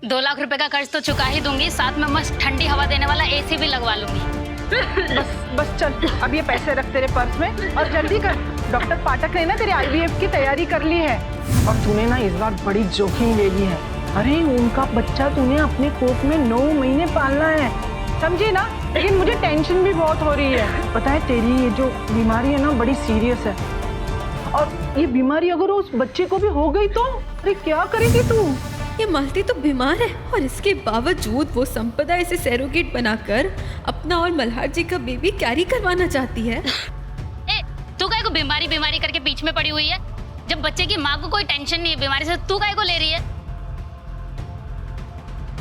2 लाख रुपए का कर्ज तो चुका ही दूंगी, साथ में मस्त ठंडी हवा देने वाला एसी भी लगवा लूंगी। बस बस चल, अब ये पैसे रख तेरे पर्स में और जल्दी कर। डॉक्टर पाठक ने ना तेरी आईवीएफ की तैयारी कर ली है और तूने ना इस बार बड़ी जोखिम ले ली है। अरे उनका बच्चा तूने अपने कोख में 9 महीने पालना है, समझी ना। लेकिन मुझे टेंशन भी बहुत हो रही है। पता है तेरी ये जो बीमारी है ना बड़ी सीरियस है, और ये बीमारी अगर उस बच्चे को भी हो गई तो अरे क्या करेगी तू? ये मालती तो बीमार है और इसके बावजूद वो संपदा इसे सैरोगेट बनाकर अपना और मल्हार जी का बेबी कैरी करवाना चाहती है। तू काहे को बीमारी बीमारी करके बीच में पड़ी हुई है? जब बच्चे की माँ को कोई टेंशन नहीं है बीमारी से, तू काहे को ले रही है?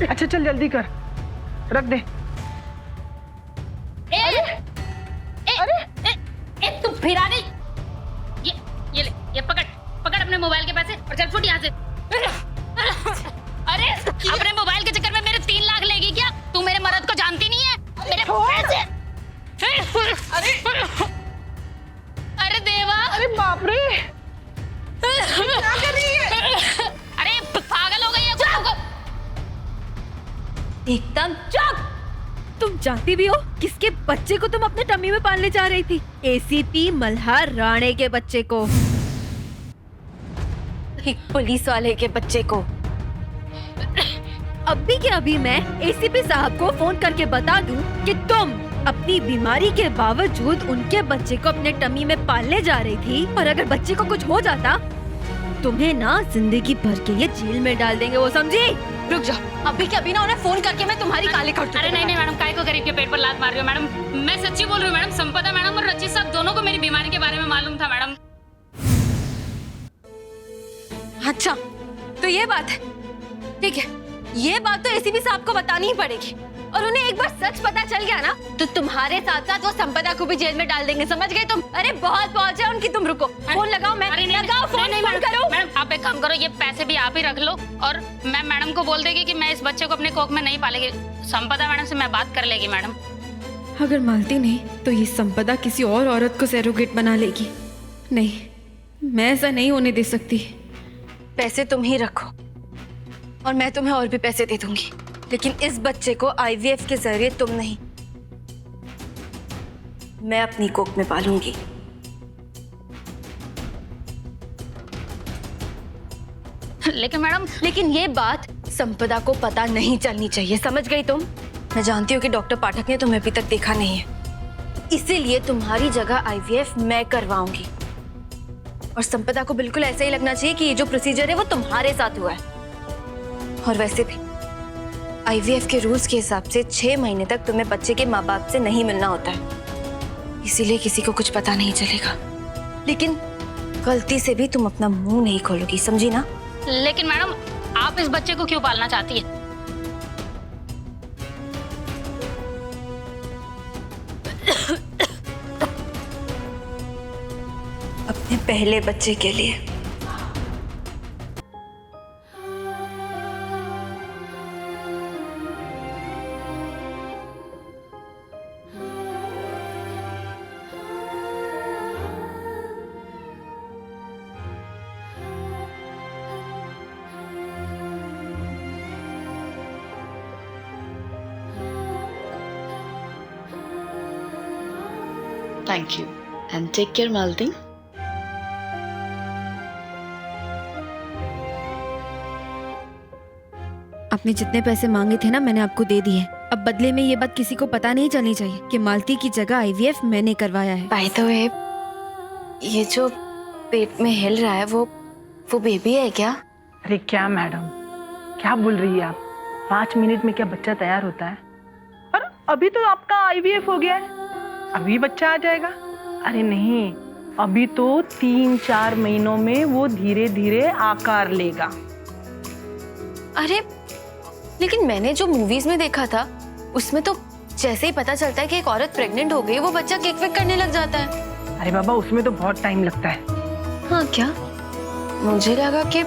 अच्छा चल जल्दी कर, रख दे। अरे तू फिरा नहीं। ये ले, ये पकड़ अपने मोबाइल के पैसे और चल फुट यहाँ से। अरे अपने मोबाइल के चक्कर में मेरे 3 लाख लेगी क्या? तू मेरे मर्द को जानती नहीं है। मेरे पैसे। अरे देवा, अरे बाप रे, क्या कर रही है? अरे पागल हो गई है। एकदम चुप। तुम जानती भी हो किसके बच्चे को तुम अपने टम्मी में पालने जा रही थी? एसीपी मल्हार राणे के बच्चे को, एक पुलिस वाले के बच्चे को। अभी के अभी मैं एसीपी साहब को फोन करके बता दूं कि तुम अपनी बीमारी के बावजूद उनके बच्चे को अपने टम्मी में पालने जा रही थी, और अगर बच्चे को कुछ हो जाता तुम्हें ना जिंदगी भर के लिए जेल में डाल देंगे, वो समझी? रुक जाओ, अभी के अभी ना उन्हें फोन करके मैं तुम्हारी काले कर दूंगी। अरे नहीं मैडम, काहे को गरीब के पेट पर लात मार रही हो मैडम? मैं सच्ची बोल रही हूँ मैडम। संपदा मैडम और रचित साहब दोनों को मेरी बीमारी के बारे में मालूम था मैडम। अच्छा तो ये बात है, ठीक है, ये बात तो एसीपी साहब को बतानी ही पड़ेगी, और उन्हें एक बार सच पता चल गया ना तो तुम्हारे साथ साथ वो संपदा को भी जेल में डाल देंगे, समझ गए तुम? अरे बहुत पहुंचे उनकी, तुम रुको, फोन लगाओ। मैं लगाओ फोन, नहीं करो मैडम, आप एक काम करो, ये पैसे भी आप ही रख लो और मैं मैडम को बोल देगी कि मैं इस बच्चे को अपने कोख में नहीं पालेगी। संपदा मैडम से मैं बात कर लेगी मैडम। अगर मालती नहीं तो ये संपदा किसी और औरत को सैरोगेट बना लेगी। नहीं, मैं ऐसा नहीं होने दे सकती। पैसे तुम ही रखो और मैं तुम्हें और भी पैसे दे दूंगी, लेकिन इस बच्चे को आईवीएफ के जरिए तुम नहीं, मैं अपनी कोख में पालूंगी। लेकिन मैडम, लेकिन ये बात संपदा को पता नहीं चलनी चाहिए, समझ गई तुम? मैं जानती हूँ कि डॉक्टर पाठक ने तुम्हें अभी तक देखा नहीं है, इसीलिए तुम्हारी जगह आईवीएफ मैं करवाऊंगी, और संपदा को बिल्कुल ऐसा ही लगना चाहिए कि ये जो प्रोसीजर है वो तुम्हारे साथ हुआ है। और वैसे भी आईवीएफ के रूल्स के हिसाब से 6 महीने तक तुम्हें बच्चे के माँ बाप से नहीं मिलना होता है, इसीलिए किसी को कुछ पता नहीं चलेगा। लेकिन गलती से भी तुम अपना मुंह नहीं खोलोगी, समझी ना? लेकिन मैडम, आप इस बच्चे को क्यों पालना चाहती है? अपने पहले बच्चे के लिए। Thank you and take care, Malti. आपने जितने पैसे मांगे थे ना मैंने आपको दे दिए। अब बदले में ये बात किसी को पता नहीं चलनी चाहिए कि मालती की जगह आईवीएफ मैंने करवाया है। बाय द वे, ये जो पेट में हिल रहा है वो बेबी है क्या? अरे क्या मैडम, क्या बोल रही है आप? 5 मिनट में क्या बच्चा तैयार होता है? और अभी तो आपका आईवीएफ हो गया है, अभी बच्चा आ जाएगा? अरे नहीं, अभी तो 3-4 महीनों में वो धीरे धीरे आकार लेगा। अरे लेकिन मैंने जो मूवीज में देखा था उसमें तो जैसे ही पता चलता है कि एक औरत प्रेग्नेंट हो गई वो बच्चा केक वेक करने लग जाता है। अरे बाबा, उसमें तो बहुत टाइम लगता है। हाँ क्या? मुझे लगा कि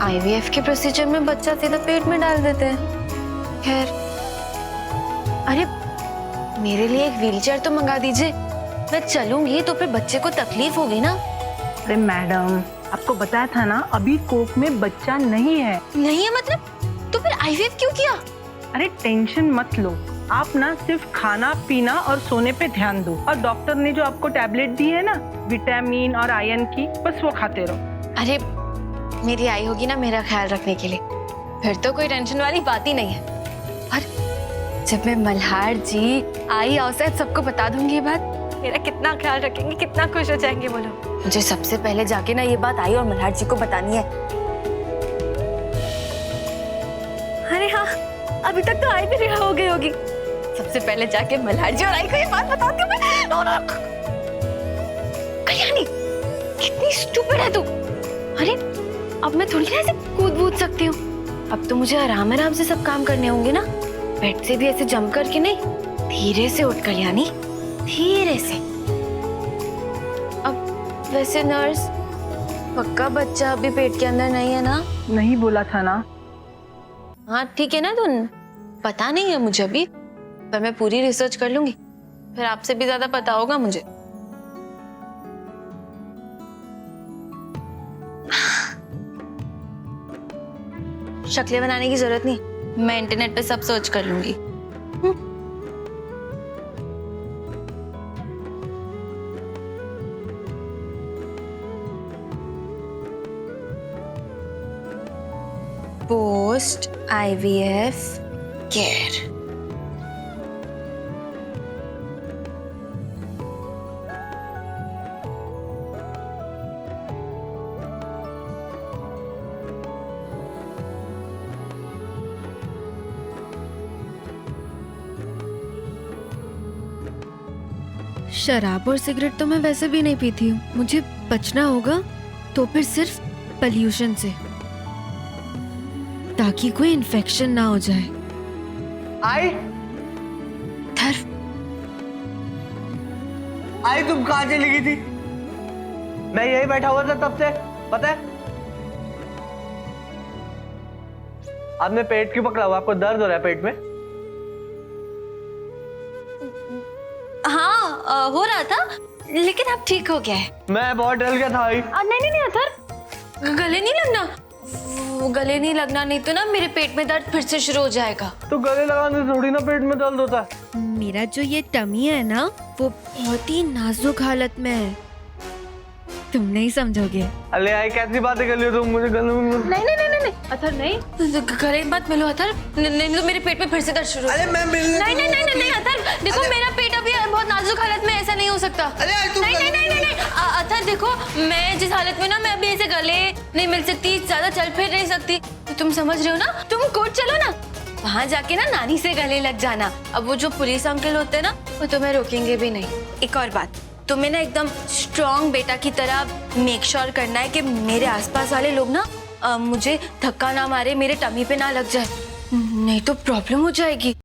आईवीएफ के प्रोसीजर में बच्चा सीधा पेट में डाल देते हैं। खैर, अरे मेरे लिए एक व्हीलचेयर तो मंगा दीजिए, मैं चलूंगी तो फिर बच्चे को तकलीफ होगी ना। अरे मैडम, आपको बताया था ना, अभी कोख में बच्चा नहीं है। नहीं है मतलब? तो फिर आईवीएफ क्यों किया? अरे टेंशन मत लो, आप ना सिर्फ खाना पीना और सोने पे ध्यान दो, और डॉक्टर ने जो आपको टैबलेट दी है ना विटामिन और आयरन की, बस वो खाते रहो। अरे मेरी आई होगी ना मेरा ख्याल रखने के लिए, फिर तो कोई टेंशन वाली बात ही नहीं है। और जब मैं मल्हार जी, आई, औसत सबको बता दूंगी ये बात, मेरा कितना ख्याल रखेंगे, कितना खुश हो जाएंगे वो लोग। मुझे सबसे पहले जाके ना ये बात आई और मल्हार जी को बतानी है। अरे हाँ, अभी तक तो आई भी रिहा हो गई होगी। सबसे पहले जाके मल्हार जी और आई को ये बात बताती हूँ मैं। कल्याणी, कितनी स्टूपिड है तू। अरे अब मैं थोड़ी ना ऐसे कूद बूद सकती हूँ। अब तो मुझे आराम आराम से सब काम करने होंगे ना, बेड से भी ऐसे जंप करके नहीं, धीरे से उठ कल्याणी, धीरे से। अब वैसे नर्स, पक्का बच्चा अभी पेट के अंदर नहीं है ना? नहीं बोला था ना? हाँ ठीक है ना, तो पता नहीं है मुझे अभी, पर मैं पूरी रिसर्च कर लूंगी, फिर आपसे भी ज्यादा पता होगा मुझे। शक्लें बनाने की जरूरत नहीं, मैं इंटरनेट पे सब सर्च कर लूंगी। Post IVF care. शराब और सिगरेट तो मैं वैसे भी नहीं पीती हूँ, मुझे बचना होगा तो फिर सिर्फ पॉल्यूशन से, ताकि कोई इन्फेक्शन ना हो जाए। आई आई तुम कहाँ चली गई थी? मैं यही बैठा हुआ था तब से, पता है? आपने पेट क्यों पकड़ा हुआ? आपको दर्द हो रहा है पेट में? हाँ हो रहा था, लेकिन अब ठीक हो गया है। मैं बहुत डर गया था आई। नहीं नहीं अथर, गले नहीं लगना, वो गले नहीं लगना, नहीं तो ना मेरे पेट में दर्द फिर से शुरू हो जाएगा। तो गले लगाने से थोड़ी ना पेट में दर्द होता है। मेरा जो ये टमी है ना, वो बहुत ही नाजुक हालत में है, तुम नहीं समझोगे। अरे आई कैसी बातें कर रही हो तुम? मुझे गले में नहीं नहीं नहीं नहीं अथर नहीं, गले मत मिलो अथर, नहीं तो मेरे पेट में फिर से दर्द शुरू। अरे मैं मिलने नहीं नहीं नहीं नहीं अथर, देखो मेरा पेट अभी बहुत नाजुक हालत में, ऐसा नहीं हो सकता। अरे तुम नहीं नहीं नहीं नहीं अथर देखो, मैं जिस हालत में ना, मैं अभी ऐसे गले नहीं मिल सकती, ज्यादा चल फिर नहीं सकती, तो तुम समझ रहे हो ना? तुम कोर्ट चलो ना, वहाँ जाके ना नानी से गले लग जाना। अब वो जो पुलिस अंकल होते हैं ना, वो तुम्हें रोकेंगे भी नहीं। एक और बात, तुम्हें ना एकदम स्ट्रॉन्ग बेटा की तरह मेक श्योर करना है कि मेरे आसपास वाले लोग ना मुझे धक्का ना मारे, मेरे टमी पे ना लग जाए, नहीं तो प्रॉब्लम हो जाएगी।